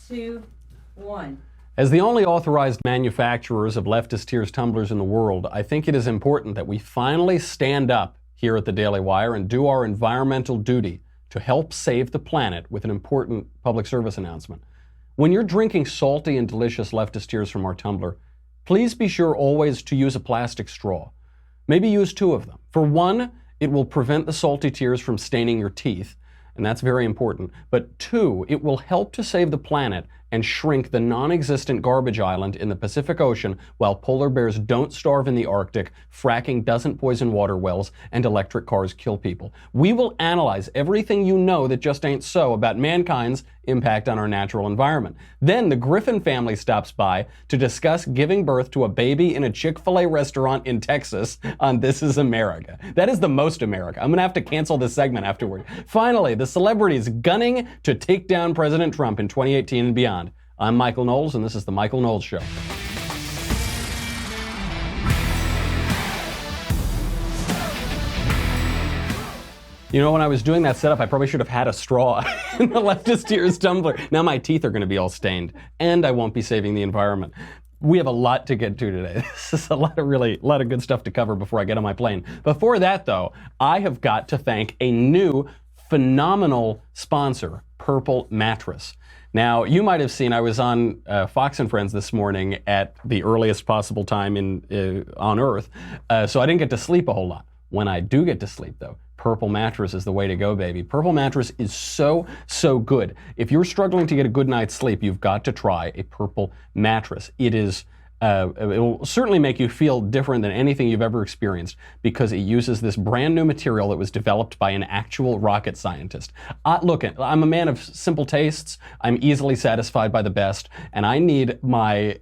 2, 1. As the only authorized manufacturers of leftist tears tumblers in the world, I think it is important that we finally stand up here at the Daily Wire and do our environmental duty to help save the planet with an important public service announcement. When you're drinking salty and delicious leftist tears from our tumbler, please be sure always to use a plastic straw. Maybe use 2 of them. For one, it will prevent the salty tears from staining your teeth, and that's very important. But 2, it will help to save the planet and shrink the non-existent garbage island in the Pacific Ocean while polar bears don't starve in the Arctic, fracking doesn't poison water wells, and electric cars kill people. We will analyze everything you know that just ain't so about mankind's impact on our natural environment. Then the Griffin family stops by to discuss giving birth to a baby in a Chick-fil-A restaurant in Texas on This Is America. That is the most America. I'm going to have to cancel this segment afterward. Finally, the celebrities gunning to take down President Trump in 2018 and beyond. I'm Michael Knowles, and this is The Michael Knowles Show. You know, when I was doing that setup, I probably should have had a straw in the leftist tears tumbler. Now my teeth are going to be all stained, and I won't be saving the environment. We have a lot to get to today. This is a lot of good stuff to cover before I get on my plane. Before that, though, I have got to thank a new phenomenal sponsor, Purple Mattress. Now, you might have seen I was on Fox and Friends this morning at the earliest possible time on Earth, so I didn't get to sleep a whole lot. When I do get to sleep, though, Purple Mattress is the way to go, baby. Purple Mattress is so good. If you're struggling to get a good night's sleep, you've got to try a Purple Mattress. It will certainly make you feel different than anything you've ever experienced because it uses this brand new material that was developed by an actual rocket scientist. Look, I'm a man of simple tastes. I'm easily satisfied by the best, and I need my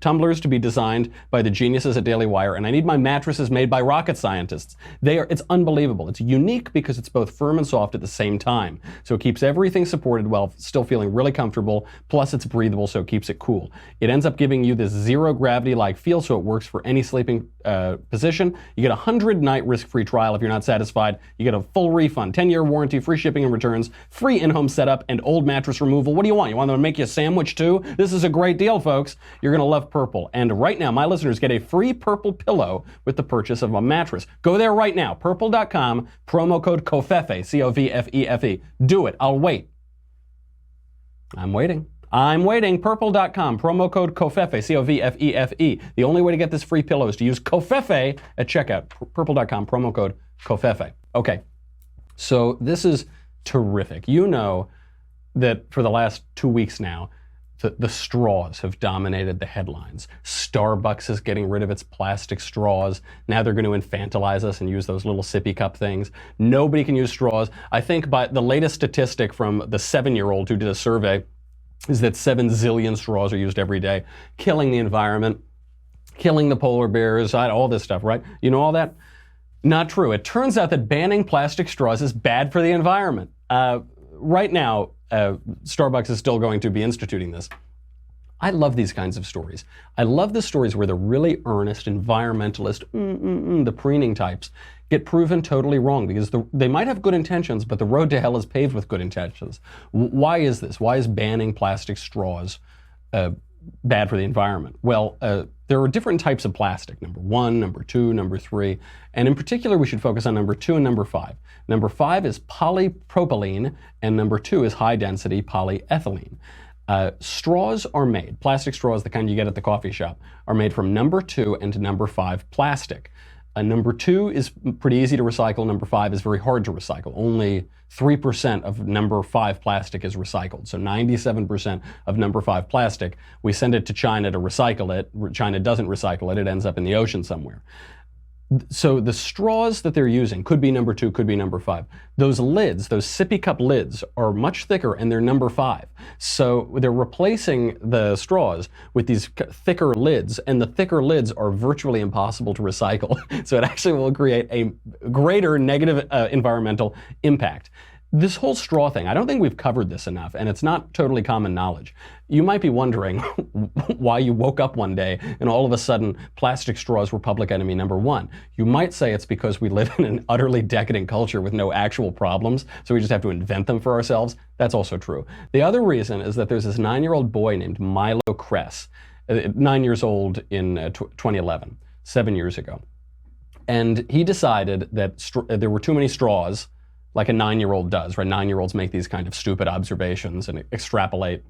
tumblers to be designed by the geniuses at Daily Wire, and I need my mattresses made by rocket scientists. It's unbelievable. It's unique because it's both firm and soft at the same time. So it keeps everything supported while still feeling really comfortable, plus it's breathable, so it keeps it cool. It ends up giving you this zero gravity-like feel, so it works for any sleeping position. You get a 100-night risk-free trial if you're not satisfied. You get a full refund, 10-year warranty, free shipping and returns, free in-home setup, and old mattress removal. What do you want? You want them to make you a sandwich too? This is a great deal, folks. You're going to love Purple. And right now, my listeners get a free Purple pillow with the purchase of a mattress. Go there right now, purple.com, promo code COVFEFE, C-O-V-F-E-F-E. Do it. I'll wait. I'm waiting. Purple.com, promo code COVFEFE, C-O-V-F-E-F-E. The only way to get this free pillow is to use COVFEFE at checkout. Purple.com, promo code COVFEFE. Okay, so this is terrific. You know that for the last 2 weeks now, the straws have dominated the headlines. Starbucks is getting rid of its plastic straws. Now they're going to infantilize us and use those little sippy cup things. Nobody can use straws. I think by the latest statistic from the 7-year-old who did a survey is that 7 zillion straws are used every day, killing the environment, killing the polar bears, all this stuff, right? You know all that? Not true. It turns out that banning plastic straws is bad for the environment. Right now, Starbucks is still going to be instituting this. I love these kinds of stories. I love the stories where the really earnest environmentalist, the preening types, get proven totally wrong because they might have good intentions, but the road to hell is paved with good intentions. Why is this? Why is banning plastic straws bad for the environment? Well, there are different types of plastic, number 1, number 2, number 3, and in particular we should focus on number 2 and number 5. Number 5 is polypropylene, and number 2 is high-density polyethylene. Straws are made, plastic straws, the kind you get at the coffee shop, are made from number 2 and number 5 plastic. Number 2 is pretty easy to recycle. Number 5 is very hard to recycle. Only 3% of number 5 plastic is recycled. So 97% of number 5 plastic, we send it to China to recycle it. China doesn't recycle it. It ends up in the ocean somewhere. So the straws that they're using could be number 2, could be number 5. Those lids, those sippy cup lids, are much thicker and they're number 5. So they're replacing the straws with these thicker lids, and the thicker lids are virtually impossible to recycle. So it actually will create a greater negative environmental impact. This whole straw thing, I don't think we've covered this enough, and it's not totally common knowledge. You might be wondering why you woke up one day and all of a sudden plastic straws were public enemy number one. You might say it's because we live in an utterly decadent culture with no actual problems, so we just have to invent them for ourselves. That's also true. The other reason is that there's this 9-year-old boy named Milo Kress, 9 years old in 2011, 7 years ago. And he decided that there were too many straws, like a 9-year-old does, right? 9-year-olds make these kind of stupid observations and extrapolate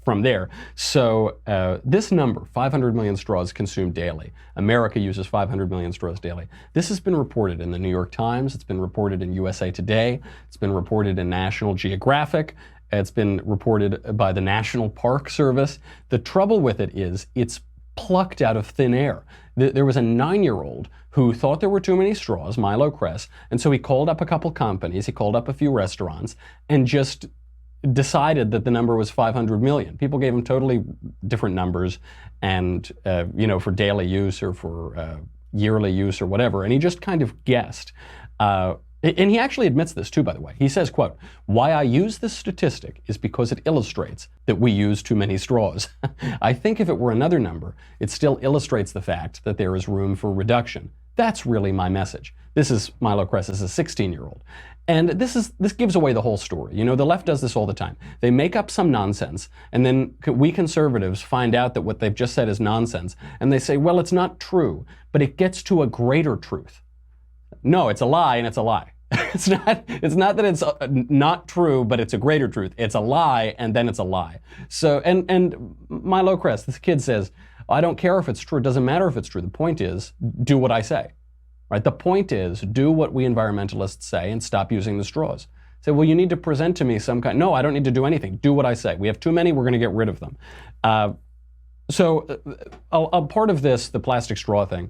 from there. So this number, 500 million straws consumed daily. America uses 500 million straws daily. This has been reported in the New York Times. It's been reported in USA Today. It's been reported in National Geographic. It's been reported by the National Park Service. The trouble with it is it's plucked out of thin air. There was a 9-year-old who thought there were too many straws, Milo Kress, and so he called up a couple companies, he called up a few restaurants, and just decided that the number was 500 million. People gave him totally different numbers, and for daily use or for yearly use or whatever, and he just kind of guessed. And he actually admits this too, by the way. He says, quote, "Why I use this statistic is because it illustrates that we use too many straws. I think if it were another number, it still illustrates the fact that there is room for reduction. That's really my message." This is Milo Kress, is a 16-year-old. And this gives away the whole story. The left does this all the time. They make up some nonsense, and then we conservatives find out that what they've just said is nonsense, and they say, well, it's not true, but it gets to a greater truth. No, it's a lie, and it's a lie. It's not that it's not true, but it's a greater truth. It's a lie, and then it's a lie. So, and Milo Kress, this kid says, I don't care if it's true. It doesn't matter if it's true. The point is, do what I say. Right? The point is, do what we environmentalists say and stop using the straws. Say, well, you need to present to me some kind. No, I don't need to do anything. Do what I say. We have too many. We're going to get rid of them. So a part of this, the plastic straw thing,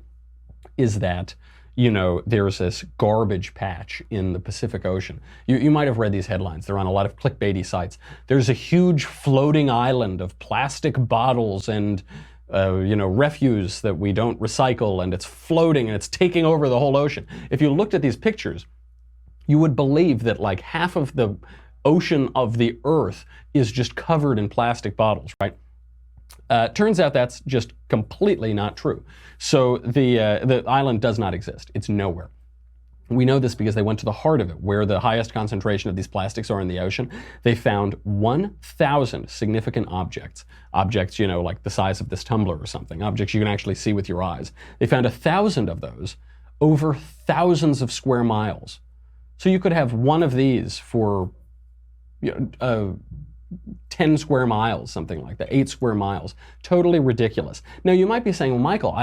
is that there's this garbage patch in the Pacific Ocean. You might have read these headlines. They're on a lot of clickbaity sites. There's a huge floating island of plastic bottles and refuse that we don't recycle, and it's floating and it's taking over the whole ocean. If you looked at these pictures, you would believe that like half of the ocean of the Earth is just covered in plastic bottles, right? Turns out that's just completely not true. So the island does not exist. It's nowhere. We know this because they went to the heart of it, where the highest concentration of these plastics are in the ocean. They found 1,000 significant objects, like the size of this tumbler or something, objects you can actually see with your eyes. They found 1,000 of those over thousands of square miles. So you could have one of these for 10 square miles, something like that, 8 square miles. Totally ridiculous. Now, you might be saying, well, Michael,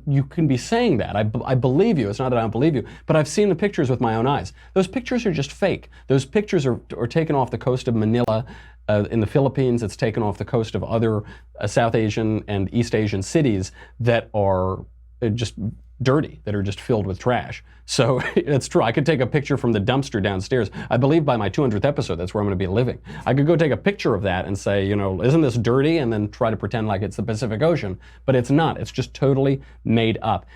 you can be saying that. I believe you. It's not that I don't believe you, but I've seen the pictures with my own eyes. Those pictures are just fake. Those pictures are taken off the coast of Manila in the Philippines. It's taken off the coast of other South Asian and East Asian cities that are just dirty, that are just filled with trash. So it's true. I could take a picture from the dumpster downstairs. I believe by my 200th episode, that's where I'm going to be living. I could go take a picture of that and say, isn't this dirty? And then try to pretend like it's the Pacific Ocean. But it's not. It's just totally made up.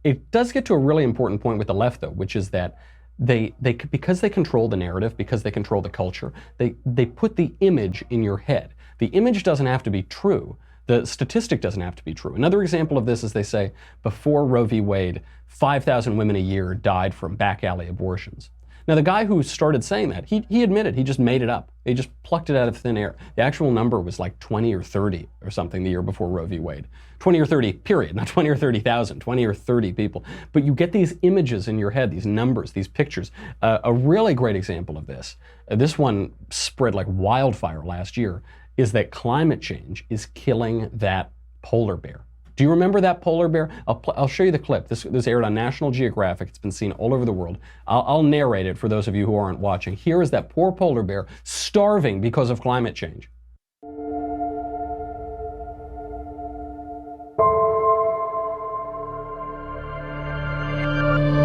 It does get to a really important point with the left, though, which is that they because they control the narrative, because they control the culture, they put the image in your head. The image doesn't have to be true. The statistic doesn't have to be true. Another example of this is they say, before Roe v. Wade, 5,000 women a year died from back alley abortions. Now, the guy who started saying that, he admitted he just made it up. He just plucked it out of thin air. The actual number was like 20 or 30 or something the year before Roe v. Wade. 20 or 30, period, not 20 or 30,000, 20 or 30 people. But you get these images in your head, these numbers, these pictures. A really great example of this, this one spread like wildfire last year, is that climate change is killing that polar bear. Do you remember that polar bear? I'll show you the clip. This aired on National Geographic. It's been seen all over the world. I'll narrate it for those of you who aren't watching. Here is that poor polar bear starving because of climate change.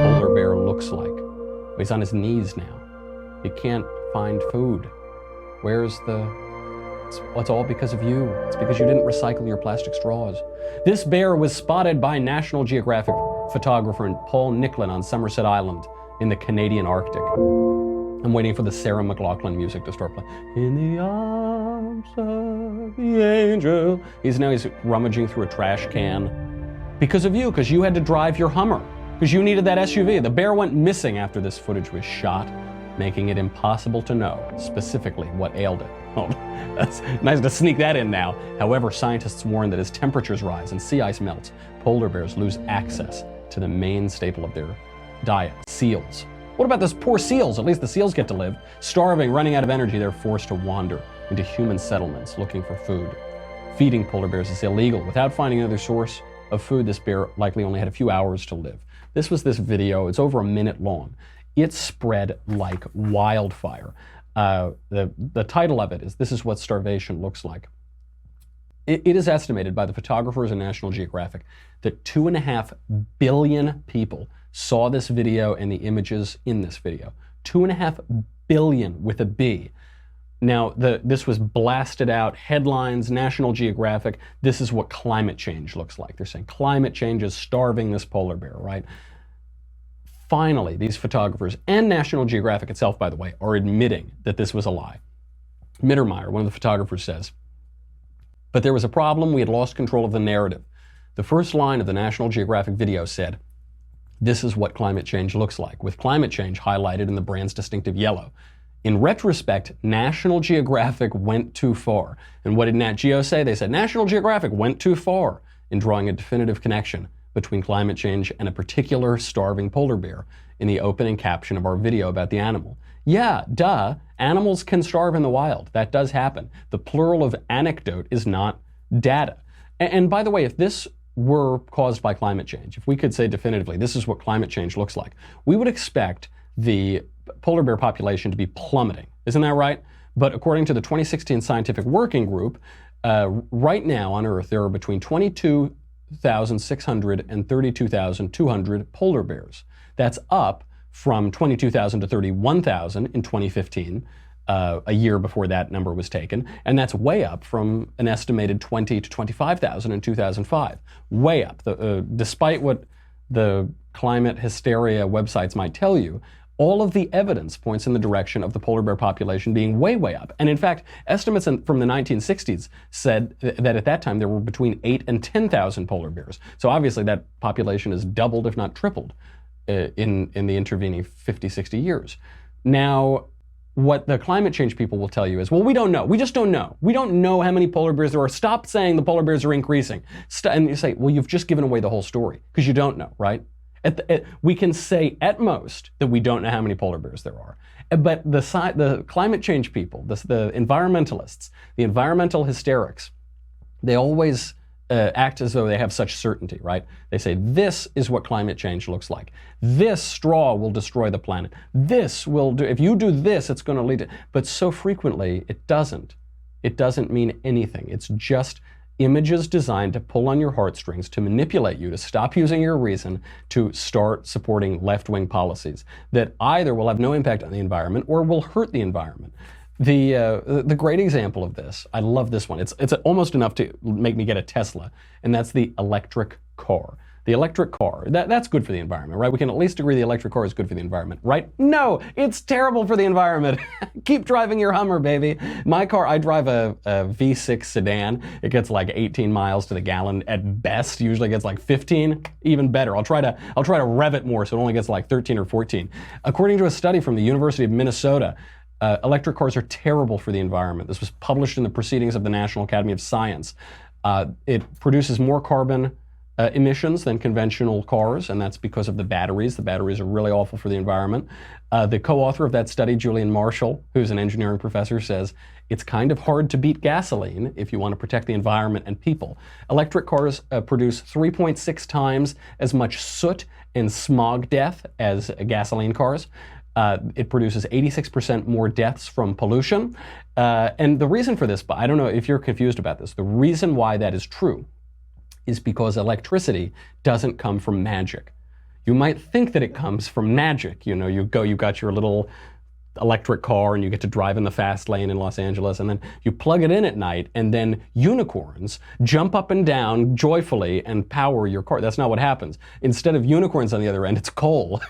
Polar bear looks like. He's on his knees now. He can't find food. Where's the... It's all because of you. It's because you didn't recycle your plastic straws. This bear was spotted by National Geographic photographer Paul Nicklin on Somerset Island in the Canadian Arctic. I'm waiting for the Sarah McLachlan music to start playing. In the arms of the angel. He's rummaging through a trash can. Because of you, because you had to drive your Hummer. Because you needed that SUV. The bear went missing after this footage was shot, making it impossible to know specifically what ailed it. Oh, that's nice to sneak that in now. However, scientists warn that as temperatures rise and sea ice melts, polar bears lose access to the main staple of their diet, seals. What about those poor seals? At least the seals get to live. Starving, running out of energy, they're forced to wander into human settlements looking for food. Feeding polar bears is illegal. Without finding another source of food, this bear likely only had a few hours to live. This was this video. It's over a minute long. It spread like wildfire. The title of it is, "This is what starvation looks like." It is estimated by the photographers in National Geographic that 2.5 billion people saw this video and the images in this video. 2.5 billion with a B. Now, this was blasted out, headlines, National Geographic. This is what climate change looks like. They're saying climate change is starving this polar bear, right? Finally, these photographers, and National Geographic itself, by the way, are admitting that this was a lie. Mittermeier, one of the photographers, says, "But there was a problem. We had lost control of the narrative. The first line of the National Geographic video said, 'This is what climate change looks like,' with climate change highlighted in the brand's distinctive yellow. In retrospect, National Geographic went too far." And what did Nat Geo say? They said, "National Geographic went too far in drawing a definitive connection between climate change and a particular starving polar bear in the opening caption of our video about the animal." Yeah, duh. Animals can starve in the wild. That does happen. The plural of anecdote is not data. And by the way, if this were caused by climate change, if we could say definitively, this is what climate change looks like, we would expect the polar bear population to be plummeting. Isn't that right? But according to the 2016 Scientific Working Group, right now on Earth, there are between 22,600 and 32,200 polar bears. That's up from 22,000 to 31,000 in 2015, a year before that number was taken, and that's way up from an estimated 20 to 25,000 in 2005. Way up. Despite what the climate hysteria websites might tell you, all of the evidence points in the direction of the polar bear population being way, way up. And in fact, estimates from the 1960s said that at that time there were between 8 and 10,000 polar bears. So obviously that population has doubled, if not tripled, in the intervening 50, 60 years. Now, what the climate change people will tell you is, well, we don't know. We just don't know. We don't know how many polar bears there are. Stop saying the polar bears are increasing. And you say, well, you've just given away the whole story because you don't know, right? We can say at most that we don't know how many polar bears there are. But the climate change people, the environmentalists, the environmental hysterics, they always act as though they have such certainty, right? They say, this is what climate change looks like. This straw will destroy the planet. This will do, if you do this, it's going to lead to, but so frequently it doesn't. It doesn't mean anything. It's just images designed to pull on your heartstrings, to manipulate you, to stop using your reason, to start supporting left-wing policies that either will have no impact on the environment or will hurt the environment. The great example of this, I love this one. It's almost enough to make me get a Tesla, and that's the electric car. The electric car, that's good for the environment, right? We can at least agree the electric car is good for the environment, right? No, it's terrible for the environment. Keep driving your Hummer, baby. My car, I drive a V6 sedan. It gets like 18 miles to the gallon at best. Usually gets like 15, even better. I'll try to rev it more so it only gets like 13 or 14. According to a study from the University of Minnesota, electric cars are terrible for the environment. This was published in the Proceedings of the National Academy of Science. It produces more carbon emissions than conventional cars, and that's because of the batteries. The batteries are really awful for the environment. The co-author of that study, Julian Marshall, who's an engineering professor, says, it's kind of hard to beat gasoline if you want to protect the environment and people. Electric cars produce 3.6 times as much soot and smog death as gasoline cars. It produces 86% more deaths from pollution. And the reason for this, but I don't know if you're confused about this, the reason why that is true is because electricity doesn't come from magic. You might think that it comes from magic. You know, you got your little electric car and you get to drive in the fast lane in Los Angeles, and then you plug it in at night and then unicorns jump up and down joyfully and power your car. That's not what happens. Instead of unicorns on the other end, it's coal.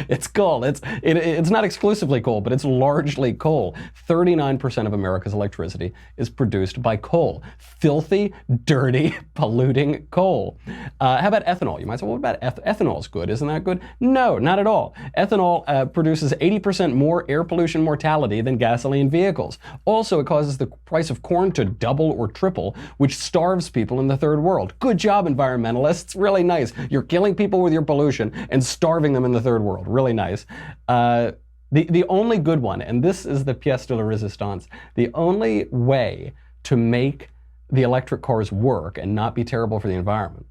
It's coal. It's not exclusively coal, but it's largely coal. 39% of America's electricity is produced by coal. Filthy, dirty, polluting coal. How about ethanol? You might say, well, what about ethanol? Is good. Isn't that good? No, not at all. Ethanol produces 80% more air pollution mortality than gasoline vehicles. Also, it causes the price of corn to double or triple, which starves people in the third world. Good job, environmentalists. Really nice. You're killing people with your pollution and starving them in the third world. Really nice. The only good one, and this is the pièce de la résistance, the only way to make the electric cars work and not be terrible for the environment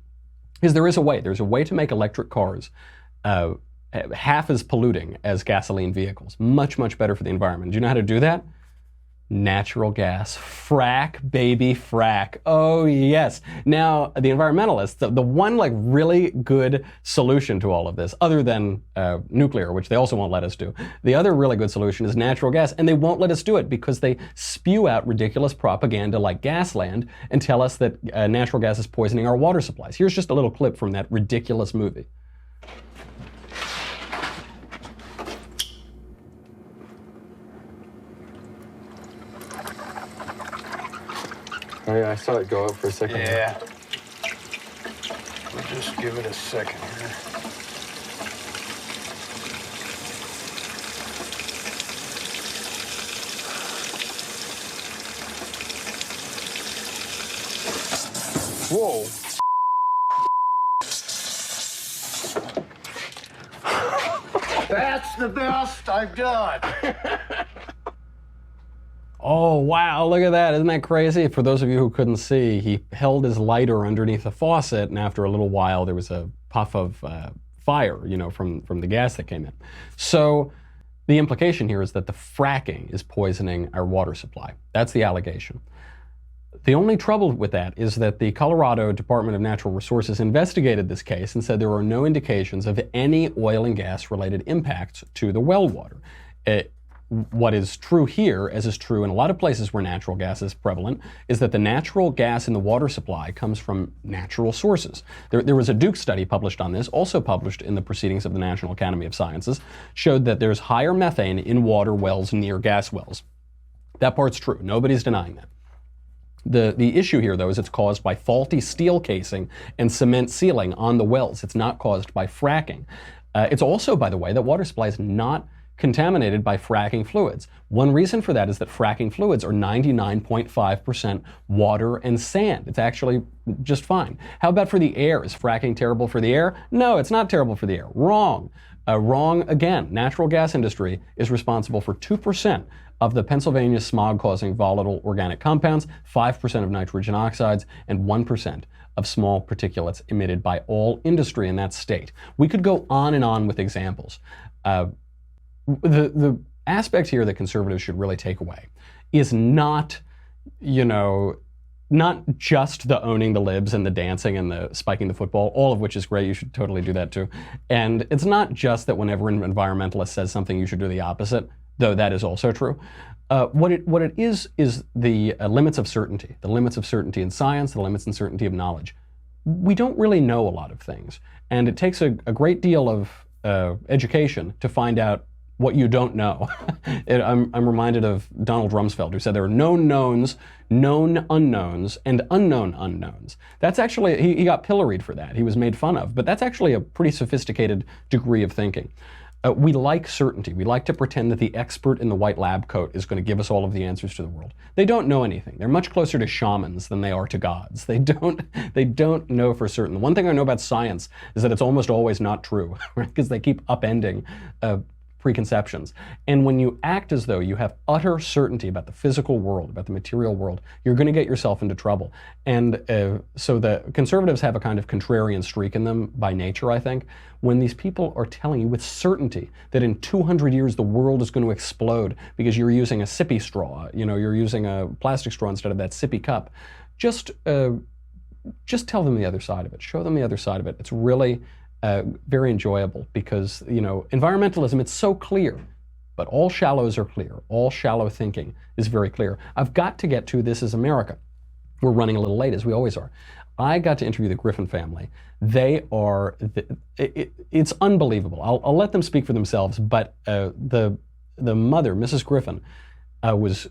is there is a way. There's a way to make electric cars half as polluting as gasoline vehicles. Much, much better for the environment. Do you know how to do that? Natural gas. Frack, baby, frack. Oh, yes. Now, the environmentalists, the one like really good solution to all of this, other than nuclear, which they also won't let us do, the other really good solution is natural gas, and they won't let us do it because they spew out ridiculous propaganda like Gasland and tell us that natural gas is poisoning our water supplies. Here's just a little clip from that ridiculous movie. Oh, yeah, I saw it go up for a second. Yeah. We'll just give it a second here. Whoa. That's the best I've done. Oh, wow, look at that. Isn't that crazy? For those of you who couldn't see, he held his lighter underneath the faucet, and after a little while, there was a puff of fire, you know, from the gas that came in. So the implication here is that the fracking is poisoning our water supply. That's the allegation. The only trouble with that is that the Colorado Department of Natural Resources investigated this case and said there are no indications of any oil and gas related impacts to the well water. What is true here, as is true in a lot of places where natural gas is prevalent, is that the natural gas in the water supply comes from natural sources. There was a Duke study published on this, also published in the Proceedings of the National Academy of Sciences, showed that there's higher methane in water wells near gas wells. That part's true. Nobody's denying that. The issue here, though, is it's caused by faulty steel casing and cement sealing on the wells. It's not caused by fracking. It's also, by the way, that water supply is not contaminated by fracking fluids. One reason for that is that fracking fluids are 99.5% water and sand. It's actually just fine. How about for the air? Is fracking terrible for the air? No, it's not terrible for the air. Wrong. Wrong again. Natural gas industry is responsible for 2% of the Pennsylvania smog-causing volatile organic compounds, 5% of nitrogen oxides, and 1% of small particulates emitted by all industry in that state. We could go on and on with examples. The aspect here that conservatives should really take away is not, you know, not just the owning the libs and the dancing and the spiking the football, all of which is great. You should totally do that too. And it's not just that whenever an environmentalist says something, you should do the opposite, though that is also true. What it is the limits of certainty, the limits of certainty in science, the limits and certainty of knowledge. We don't really know a lot of things, and it takes a great deal of education to find out what you don't know. I'm reminded of Donald Rumsfeld, who said there are known knowns, known unknowns, and unknown unknowns. That's actually, he got pilloried for that. He was made fun of, but that's actually a pretty sophisticated degree of thinking. We like certainty. We like to pretend that the expert in the white lab coat is going to give us all of the answers to the world. They don't know anything. They're much closer to shamans than they are to gods. They don't know for certain. The one thing I know about science is that it's almost always not true, right? Because they keep upending preconceptions. And when you act as though you have utter certainty about the physical world, about the material world, you're going to get yourself into trouble. And so the conservatives have a kind of contrarian streak in them by nature, I think. When these people are telling you with certainty that in 200 years the world is going to explode because you're using a sippy straw, you know, you're using a plastic straw instead of that sippy cup, just tell them the other side of it. Show them the other side of it. It's really very enjoyable because, you know, environmentalism, it's so clear, but all shallows are clear. All shallow thinking is very clear. I've got to get to This Is America. We're running a little late, as we always are. I got to interview the Griffin family. They are, it's unbelievable. I'll let them speak for themselves, but the mother, Mrs. Griffin, was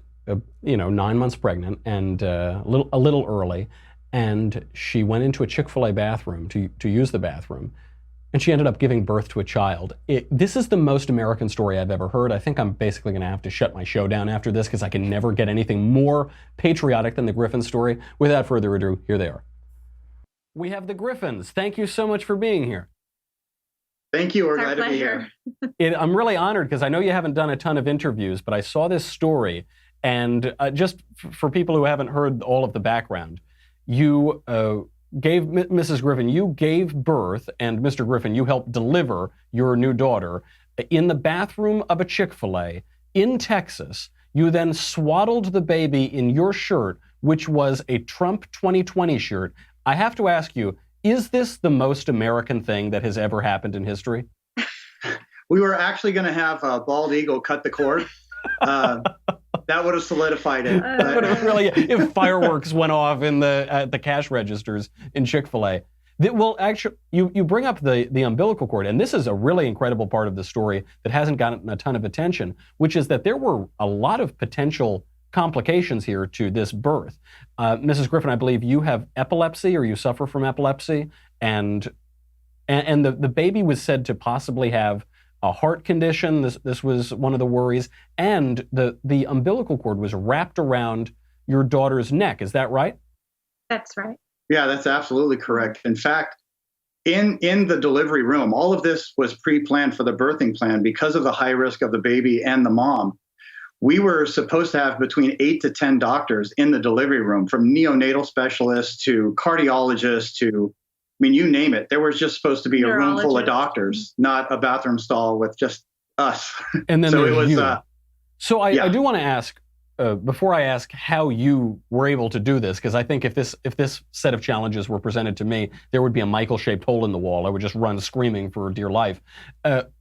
9 months pregnant and a little early, and she went into a Chick-fil-A bathroom to use the bathroom, and she ended up giving birth to a child. This is the most American story I've ever heard. I think I'm basically going to have to shut my show down after this because I can never get anything more patriotic than the Griffin story. Without further ado, here they are. We have the Griffins. Thank you so much for being here. Thank you. We're glad to be here. I'm really honored because I know you haven't done a ton of interviews, but I saw this story, and just for people who haven't heard all of the background, you gave Mrs. Griffin, you gave birth, and Mr. Griffin, you helped deliver your new daughter in the bathroom of a Chick-fil-A in Texas. You then swaddled the baby in your shirt, which was a Trump 2020 shirt. I have to ask you, is this the most American thing that has ever happened in history? We were actually going to have Bald Eagle cut the cord. That would have solidified it. Really, if fireworks went off in the cash registers in Chick-fil-A. Well, actually, you bring up the umbilical cord, and this is a really incredible part of the story that hasn't gotten a ton of attention, which is that there were a lot of potential complications here to this birth. Mrs. Griffin, I believe you have epilepsy, or you suffer from epilepsy, and the baby was said to possibly have a heart condition. This was one of the worries, and the umbilical cord was wrapped around your daughter's neck. Is that right? That's right. Yeah, that's absolutely correct. In fact, in the delivery room, all of this was pre-planned for the birthing plan because of the high risk of the baby and the mom. We were supposed to have between 8 to 10 doctors in the delivery room, from neonatal specialists to cardiologists to, you name it. There was just supposed to be a room full of doctors, not a bathroom stall with just us. And then so it was. So I do want to ask, before I ask how you were able to do this, because I think if this set of challenges were presented to me, there would be a Michael-shaped hole in the wall. I would just run screaming for dear life.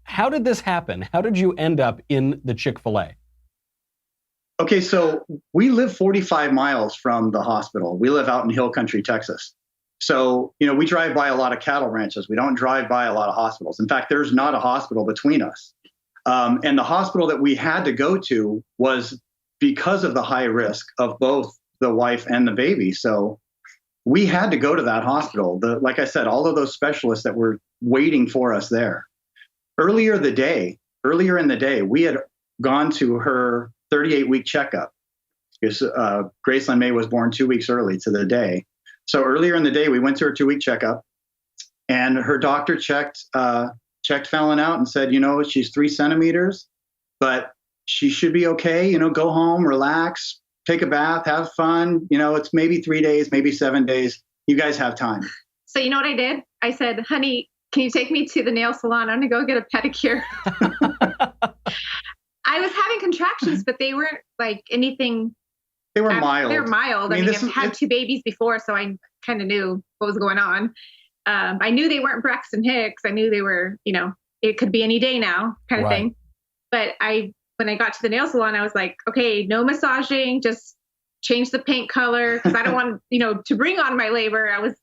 How did this happen? How did you end up in the Chick-fil-A? Okay, so we live 45 miles from the hospital. We live out in Hill Country, Texas. So, we drive by a lot of cattle ranches. We don't drive by a lot of hospitals. In fact, there's not a hospital between us. And the hospital that we had to go to was because of the high risk of both the wife and the baby. So we had to go to that hospital. Like I said, all of those specialists that were waiting for us there. Earlier in the day, we had gone to her 38-week checkup, because Graceland May was born 2 weeks early to the day. So earlier in the day, we went to her 2-week checkup, and her doctor checked Fallon out and said, she's 3 centimeters, but she should be okay. Go home, relax, take a bath, have fun. It's maybe 3 days, maybe 7 days. You guys have time. So you know what I did? I said, honey, can you take me to the nail salon? I'm going to go get a pedicure. I was having contractions, but they weren't like anything. They were mild. They were mild. I've had 2 babies before, so I kind of knew what was going on. I knew they weren't Braxton Hicks. I knew they were, it could be any day now kind of thing. But when I got to the nail salon, I was like, okay, no massaging, just change the paint color. Because I don't want, to bring on my labor. I was,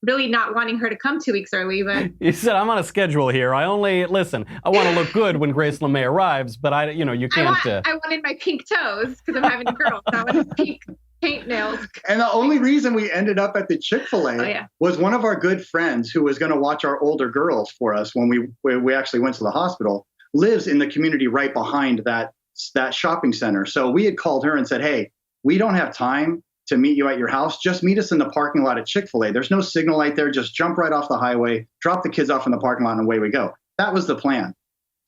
really not wanting her to come 2 weeks early, but you said, I'm on a schedule here. I want to look good when Grace LeMay arrives, but you can't. I wanted my pink toes because I'm having a girl. So I wanted pink paint nails. And the only reason we ended up at the Chick-fil-A was one of our good friends who was going to watch our older girls for us when we actually went to the hospital, lives in the community right behind that shopping center. So we had called her and said, hey, we don't have time to meet you at your house. Just meet us in the parking lot at Chick-fil-A. There's no signal light there. Just jump right off the highway, drop the kids off in the parking lot, and away we go. That was the plan.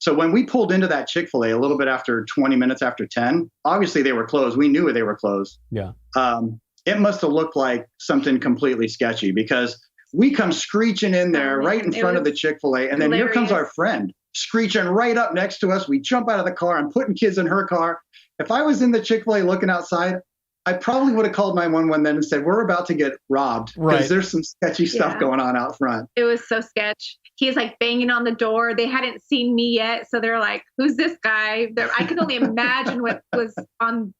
So when we pulled into that Chick-fil-A a little bit after 20 minutes after 10, obviously they were closed. We knew they were closed. Yeah. It must have looked like something completely sketchy, because we come screeching in there right in front of the Chick-fil-A. And then here comes our friend screeching right up next to us. We jump out of the car. I'm putting kids in her car. If I was in the Chick-fil-A looking outside, I probably would have called 911 then and said, we're about to get robbed because there's some sketchy stuff going on out front. It was so sketch. He's like banging on the door. They hadn't seen me yet. So they're like, who's this guy? I can only imagine what was on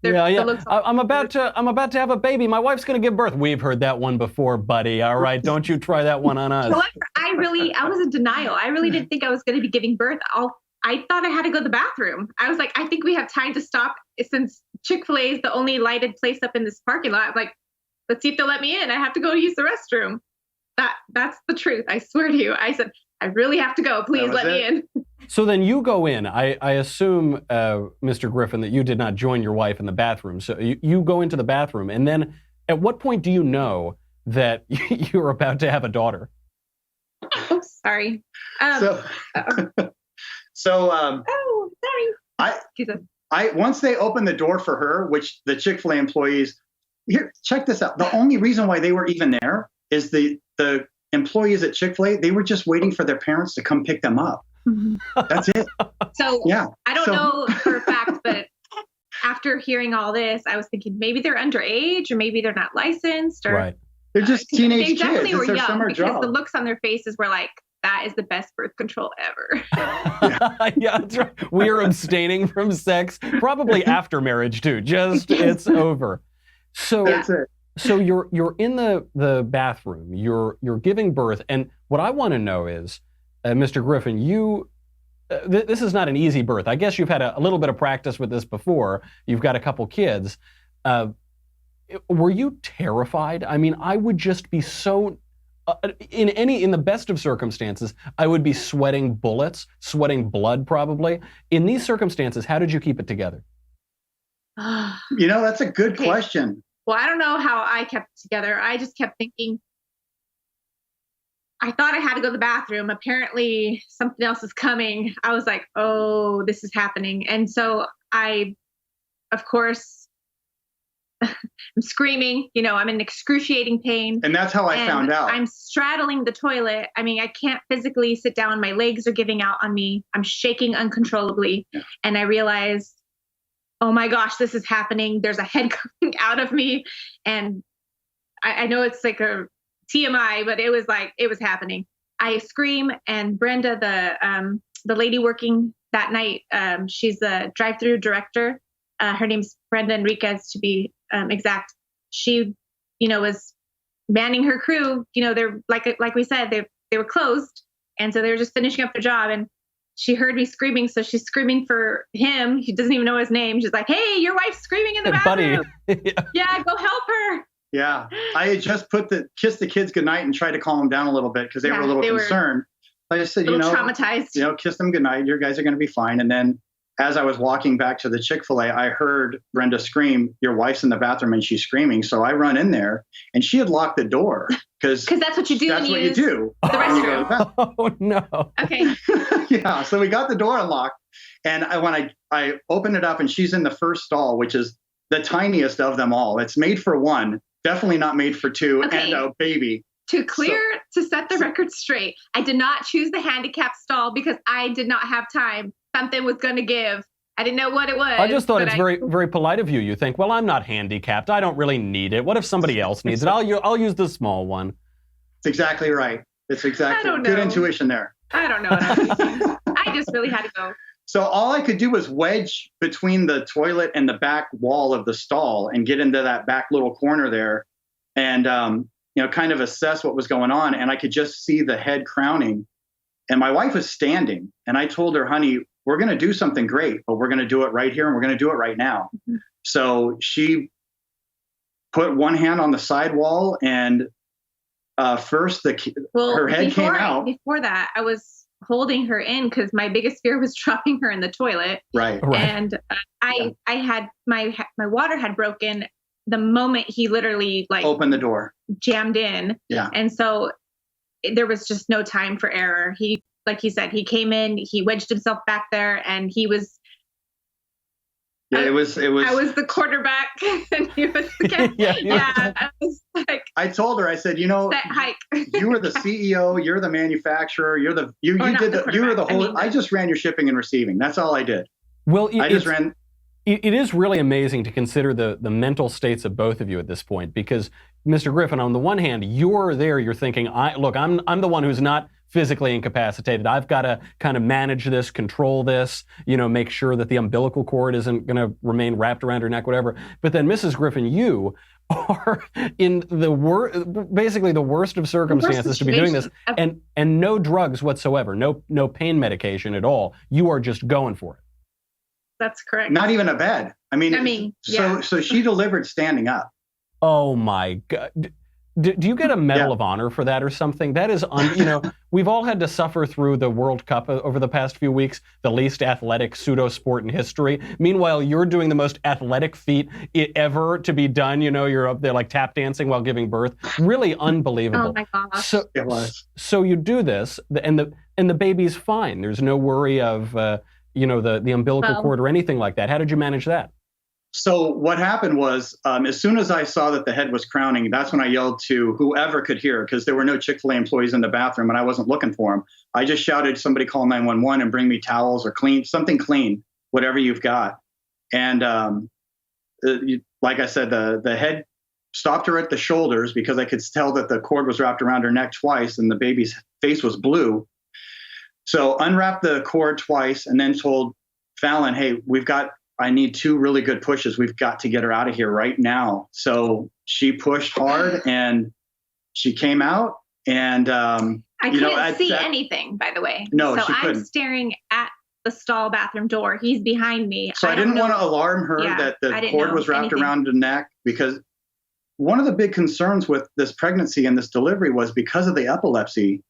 their looks. I'm about to have a baby. My wife's going to give birth. We've heard that one before, buddy. All right. Don't you try that one on us. However, I was in denial. I really didn't think I was going to be giving birth. I thought I had to go to the bathroom. I was like, I think we have time to stop since Chick-fil-A is the only lighted place up in this parking lot. I'm like, let's see if they'll let me in. I have to go use the restroom. That's the truth. I swear to you. I said, I really have to go. Please let me in. So then you go in. I assume, Mr. Griffin, that you did not join your wife in the bathroom. So you go into the bathroom. And then at what point do you know that you're about to have a daughter? Oh, sorry. Once they opened the door for her, which the Chick-fil-A employees, here, check this out. The only reason why they were even there is the employees at Chick-fil-A, they were just waiting for their parents to come pick them up. Mm-hmm. That's it. So I don't know for a fact, but after hearing all this, I was thinking maybe they're underage or maybe they're not licensed or they're just teenage they definitely kids. were It's their young summer because job. the looks on their faces were like, that is the best birth control ever. Yeah, that's right. We are abstaining from sex, probably after marriage too. Just it's over. So that's it. So you're in the bathroom. You're giving birth, and what I want to know is, Mr. Griffin, this is not an easy birth. I guess you've had a little bit of practice with this before. You've got a couple kids. Were you terrified? I mean, I would just be so. In the best of circumstances, I would be sweating bullets, sweating blood probably. In these circumstances, how did you keep it together? That's a good question. Well, I don't know how I kept it together. I just kept thinking, I thought I had to go to the bathroom. Apparently something else is coming. I was like, oh, this is happening. And so I, of course, I'm screaming, I'm in excruciating pain. And that's how I found out. I'm straddling the toilet. I mean, I can't physically sit down. My legs are giving out on me. I'm shaking uncontrollably. Yeah. And I realized, oh my gosh, this is happening. There's a head coming out of me. And I know it's like a TMI, but it was happening. I scream, and Brenda, the lady working that night, she's the drive-through director. Her name's Brenda Enriquez, to be exact. She, was manning her crew. They're like we said, they were closed, and so they were just finishing up their job. And she heard me screaming, so she's screaming for him. He doesn't even know his name. She's like, "Hey, your wife's screaming in the bathroom. Yeah, go help her." Yeah, I had just kissed the kids goodnight and tried to calm them down a little bit because they were a little concerned. I just said, traumatized. Kiss them goodnight. Your guys are going to be fine. And then as I was walking back to the Chick-fil-A, I heard Brenda scream, "Your wife's in the bathroom," and she's screaming. So I run in there, and she had locked the door because that's what you do. That's what you do. The restroom. Oh no. Okay. Yeah. So we got the door unlocked, and when I opened it up, and she's in the first stall, which is the tiniest of them all. It's made for one, definitely not made for two, and a baby. To set the record straight, I did not choose the handicapped stall because I did not have time. Something was going to give. I didn't know what it was. I just thought it's very, very polite of you. You think, well, I'm not handicapped. I don't really need it. What if somebody else needs it? I'll use the small one. It's exactly right. It's exactly good intuition there. I don't know what I was thinking. I just really had to go. So all I could do was wedge between the toilet and the back wall of the stall and get into that back little corner there, and kind of assess what was going on. And I could just see the head crowning. And my wife was standing, and I told her, "Honey, we're going to do something great, but we're going to do it right here, and we're going to do it right now." Mm-hmm. So she put one hand on the sidewall, and first her head came out. Before that, I was holding her in because my biggest fear was dropping her in the toilet. Right. And I had my water had broken the moment he literally opened the door, jammed in. Yeah. And so there was just no time for error. He, like he said, he came in, he wedged himself back there, and he was. Yeah, it was. I was the quarterback, and he was the captain. Yeah. I was like. I told her. I said, you were the CEO. You're the manufacturer. You were the whole. I just ran your shipping and receiving. That's all I did. Well, I just ran. It is really amazing to consider the mental states of both of you at this point, because Mr. Griffin, on the one hand, you're there, you're thinking, I'm the one who's not physically incapacitated. I've got to kind of manage this, control this, make sure that the umbilical cord isn't going to remain wrapped around her neck, whatever. But then Mrs. Griffin, you are in basically the worst of circumstances to be doing this, and no drugs whatsoever, no pain medication at all. You are just going for it. That's correct. Not even a bed. Yeah. So she delivered standing up. Oh my God. Do you get a Medal of Honor for that or something? That is, we've all had to suffer through the World Cup over the past few weeks, the least athletic pseudo sport in history. Meanwhile, you're doing the most athletic feat ever to be done. You're up there like tap dancing while giving birth. Really unbelievable. Oh my gosh. So, it was. So you do this, and the baby's fine. There's no worry of the umbilical cord or anything like that. How did you manage that? So what happened was, as soon as I saw that the head was crowning, that's when I yelled to whoever could hear, because there were no Chick-fil-A employees in the bathroom and I wasn't looking for them. I just shouted, somebody call 911 and bring me towels or something clean, whatever you've got. And like I said, the head stopped her at the shoulders because I could tell that the cord was wrapped around her neck twice and the baby's face was blue. So unwrapped the cord twice and then told Fallon, hey, I need 2 really good pushes. We've got to get her out of here right now. So she pushed hard and she came out and I couldn't see anything, by the way. No, so she couldn't. I'm staring at the stall bathroom door. He's behind me. So I didn't want to alarm her that the cord was wrapped around the neck, because one of the big concerns with this pregnancy and this delivery was because of the epilepsy,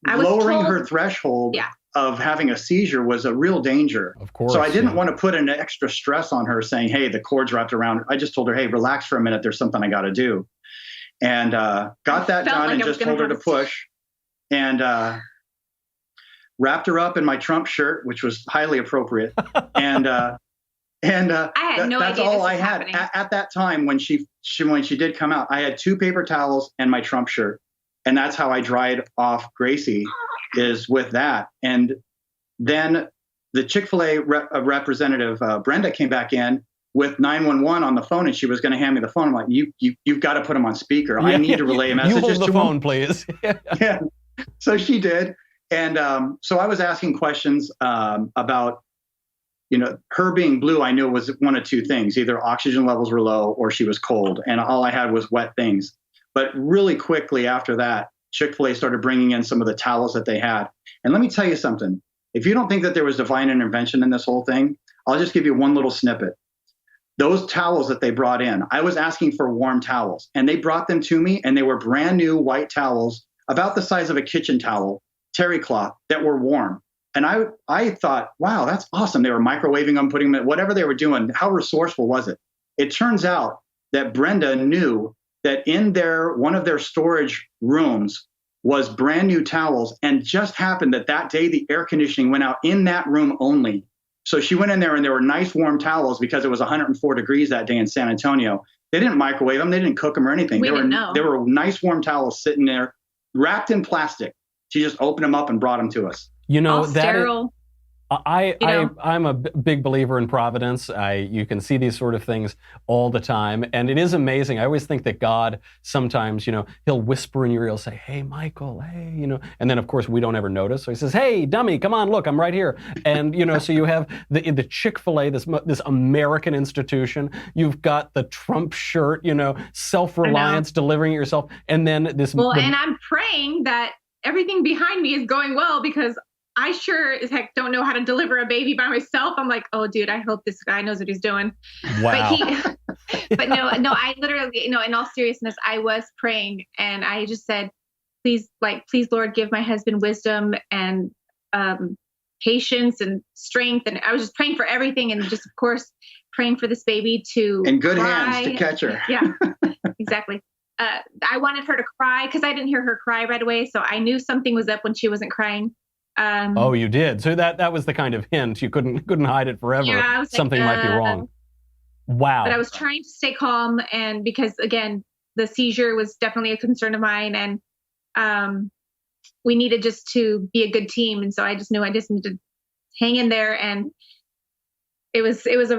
lowering her threshold of having a seizure was a real danger. Of course. So I didn't want to put an extra stress on her saying, hey, the cord's wrapped around. I just told her, hey, relax for a minute. There's something I got to do. And got that done and just told her to push and wrapped her up in my Trump shirt, which was highly appropriate. And I had no idea all I had at that time when she did come out. I had 2 paper towels and my Trump shirt. And that's how I dried off Gracie, is with that. And then the Chick-fil-A representative, Brenda, came back in with 911 on the phone, and she was going to hand me the phone. I'm like, you've got to put him on speaker. I need to relay messages you hold the to phone, him. Please. Yeah. So she did. And so I was asking questions about, her being blue. I knew it was one of 2 things. Either oxygen levels were low or she was cold. And all I had was wet things. But really quickly after that, Chick-fil-A started bringing in some of the towels that they had. And let me tell you something. If you don't think that there was divine intervention in this whole thing, I'll just give you one little snippet. Those towels that they brought in, I was asking for warm towels, and they brought them to me, and they were brand new white towels about the size of a kitchen towel, terry cloth, that were warm. And I thought, wow, that's awesome. They were microwaving them, putting them in, whatever they were doing. How resourceful was it? It turns out that Brenda knew that in one of their storage rooms was brand new towels, and just happened that day the air conditioning went out in that room only. So she went in there and there were nice warm towels because it was 104 degrees that day in San Antonio. They didn't microwave them. They didn't cook them or anything. They were nice warm towels sitting there wrapped in plastic. She just opened them up and brought them to us. All sterile. I'm a big believer in providence. You can see these sort of things all the time, and it is amazing. I always think that God sometimes, he'll whisper in your ear, he'll say, hey, Michael, hey, and then of course we don't ever notice. So he says, hey, dummy, come on, look, I'm right here. And, so you have the Chick-fil-A, this American institution. You've got the Trump shirt, self-reliance, delivering it yourself. And then this. Well, and I'm praying that everything behind me is going well, because I sure as heck don't know how to deliver a baby by myself. I'm like, oh, dude, I hope this guy knows what he's doing. Wow. But no, I literally, in all seriousness, I was praying, and I just said, please, Lord, give my husband wisdom and patience and strength. And I was just praying for everything, and just, of course, praying for this baby to in good cry. hands to catch her. Yeah, exactly. I wanted her to cry because I didn't hear her cry right away, so I knew something was up when she wasn't crying. Oh, you did. So that was the kind of hint. You couldn't hide it forever. Yeah, something might be wrong. Wow. But I was trying to stay calm, and because again, the seizure was definitely a concern of mine, and we needed just to be a good team, and so I just knew I just needed to hang in there. And it was a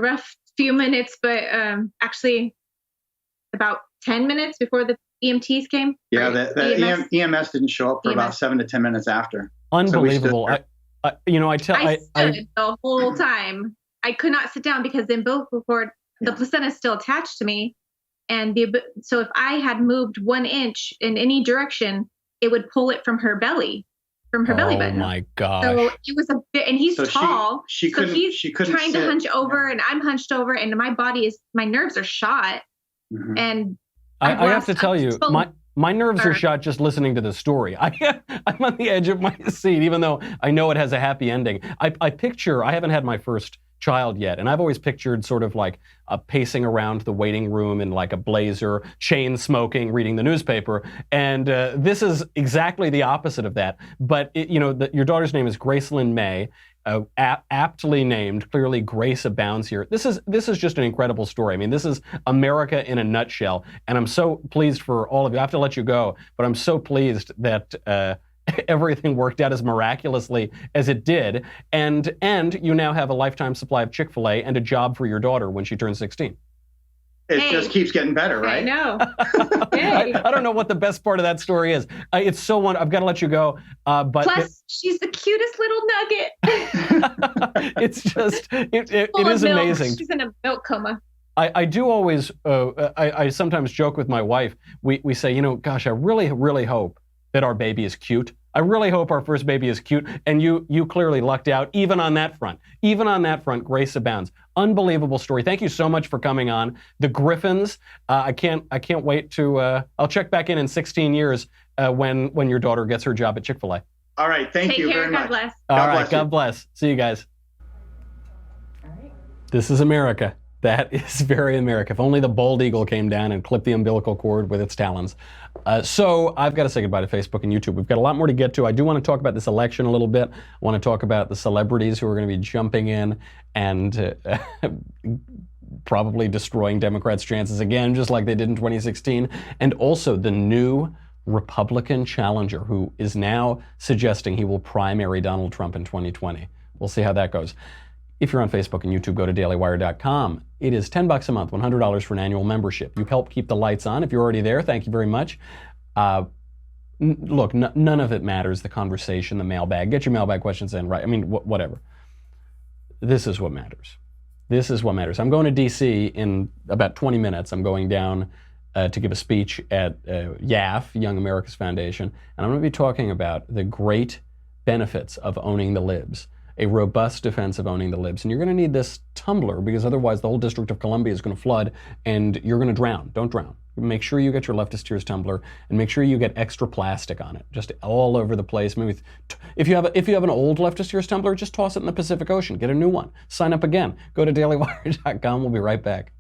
rough few minutes, but actually about 10 minutes before the EMTs came. Yeah, the EMS didn't show up for about 7 to 10 minutes after. Unbelievable. So I stood the whole time. I could not sit down because the umbilical cord, the placenta is still attached to me. And so if I had moved 1 inch in any direction, it would pull it from her belly button. Oh my gosh. So it was a bit, and he's tall. She couldn't trying sit. to hunch over, and I'm hunched over, and my nerves are shot. Mm-hmm. And I have to tell you, my nerves are shot just listening to the story. I'm on the edge of my seat, even though I know it has a happy ending. I haven't had my first child yet, and I've always pictured sort of like pacing around the waiting room in like a blazer, chain smoking, reading the newspaper, and this is exactly the opposite of that. But your daughter's name is Gracelyn May, aptly named. Clearly, grace abounds here. This is just an incredible story. I mean, this is America in a nutshell, and I'm so pleased for all of you. I have to let you go, but I'm so pleased that everything worked out as miraculously as it did, and you now have a lifetime supply of Chick-fil-A and a job for your daughter when she turns 16. It just keeps getting better, right? I know. I don't know what the best part of that story is. It's so wonderful. I've got to let you go. But plus, she's the cutest little nugget. It's just, it is milk. amazing. She's in a milk coma. I do always, I sometimes joke with my wife. We say, gosh, I really, really hope that our baby is cute. I really hope our first baby is cute, and you clearly lucked out even on that front. Even on that front, grace abounds. Unbelievable story. Thank you so much for coming on. The Griffins, I can't wait to, I'll check back in 16 years when your daughter gets her job at Chick-fil-A. All right, thank you very much. God bless. All right, God bless. See you guys. All right. This is America. That is very America. If only the bald eagle came down and clipped the umbilical cord with its talons. So I've got to say goodbye to Facebook and YouTube. We've got a lot more to get to. I do want to talk about this election a little bit. I want to talk about the celebrities who are going to be jumping in and probably destroying Democrats' chances again, just like they did in 2016. And also the new Republican challenger who is now suggesting he will primary Donald Trump in 2020. We'll see how that goes. If you're on Facebook and YouTube, go to dailywire.com. It is $10 a month, $100 for an annual membership. You help keep the lights on. If you're already there, thank you very much. Look, none of it matters, the conversation, the mailbag. Get your mailbag questions in, right? I mean, whatever. This is what matters. This is what matters. I'm going to D.C. in about 20 minutes. I'm going down to give a speech at YAF, Young America's Foundation, and I'm going to be talking about the great benefits of owning the libs. A robust defense of owning the libs. And you're going to need this tumbler because otherwise the whole District of Columbia is going to flood and you're going to drown. Don't drown. Make sure you get your Leftist Tears tumbler and make sure you get extra plastic on it, just all over the place. Maybe if you have an old Leftist Tears tumbler, just toss it in the Pacific Ocean. Get a new one. Sign up again. Go to dailywire.com. We'll be right back.